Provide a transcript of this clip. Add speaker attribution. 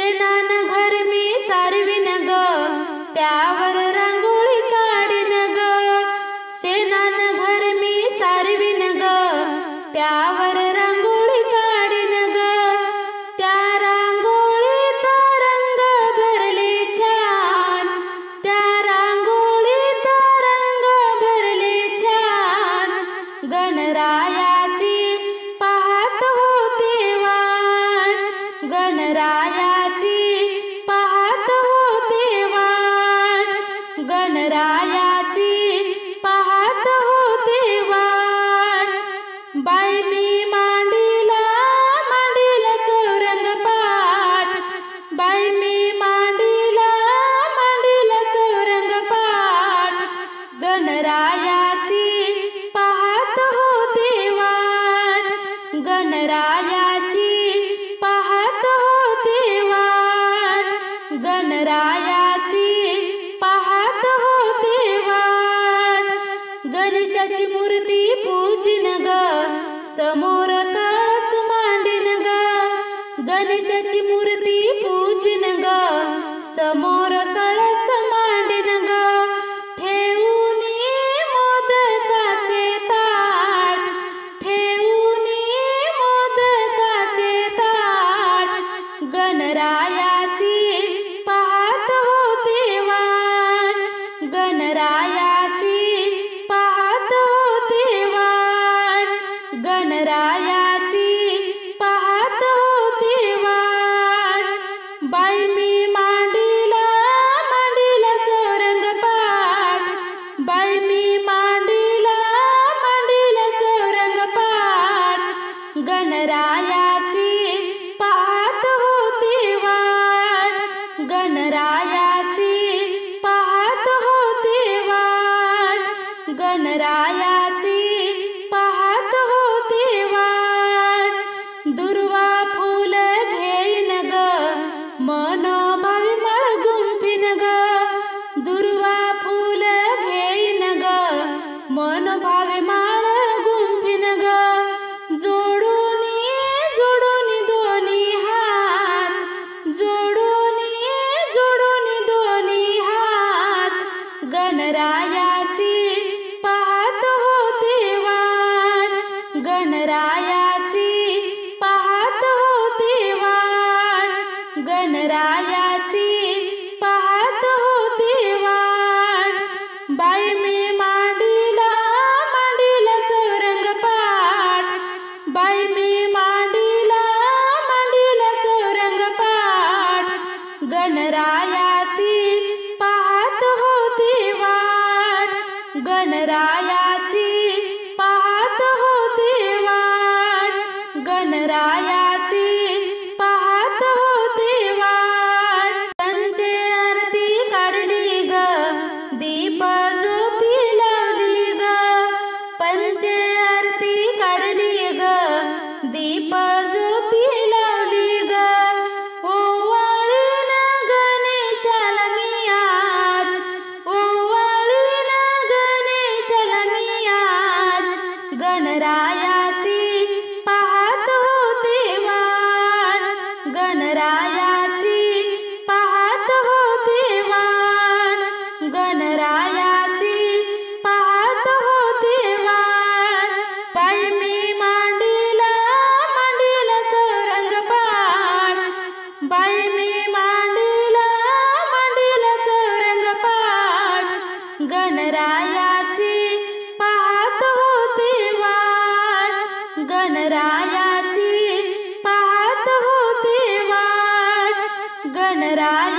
Speaker 1: शेणानं घर मी सारवीन ग, त्यावर रांगोळी काढीन ग. शेणानं घर मी सारवीन ग, त्यावर रांगोळी काढीन ग. त्या रांगोळीत रंग भरले छान, त्या रांगोळीत रंग भरले छान. गणरायाची पाहत होते वाट, गणरायाची पाहत होते वाट. गणरायाची पाहत होते वाट. बाई मी मांडीला मांडीला चौरंग पाट, बाई मी मांडीला मांडीला चौरंग पाट. गणरायाची पाहत होते वाट, गणरायाची पाहत होते वाट. गणरायाची पाहत होते वाट. गणेशाची मूर्ती पूजिन ग, समोर कळस मांडीन ग. गणेशाची मूर्ती पूजिन ग, समोर कळस मांडीन ग. ठेवूनी मोदकाचे ताट, ठेवूनी मोदकाचे ताट. गणरायाची पाहत होते वाट, गणरायाची पाहत होते वाट. गणरायाची पाहत होते वाट. बाई मी मांडीला मांडीला चौरंग पाट, बाई मी मांडीला मांडीला चौरंग पाट. गणरायाची पाहत होते वाट, गणरायाची पाहत होते वाट. गणरायाची पाहत होते वाट. दुर्वा फूल घेईन ग, मनोभावी माळ गुंफीन ग. दुर्वा फूल घेईन ग, मनोभावी माळ गुंफीन ग. जोडूनी जोडूनी दोन्ही हात, जोडूनी जोडूनी दोन्ही हात. गणरायाची पाहत होते वाट, गणरायाची पाहत होते वाट. गणरायाची पाहत होते वाट. बाई मी मांडीला मांडीला चौरंग पाट, बाई मी मांडीला मांडीला चौरंग पाट. गणरायाची पाहत होते वाट, गणरायाची पाहत होते वाट. गणरायाची पाहत होते वाट. पंचे आरती काढली ग, दीप ज्योती लावली ग. पंचे आरती काढली ग, दीप ज्योती लावली ग. ओवाळीन गणेशाला मी आज, ओवाळीन गणेशाला मी आज. गणरायाची पाहत होते वाट, गणरायाची पाहत होते वाट. गणरायाची पाहत होते वाट. बाई मी मांडीला मांडीला चौरंग पाट, बाई मी मांडीला मांडीला चौरंग पाट. गणरायाची पाहत होते वाट, गणरायाची पाहत होते वाट. गणराया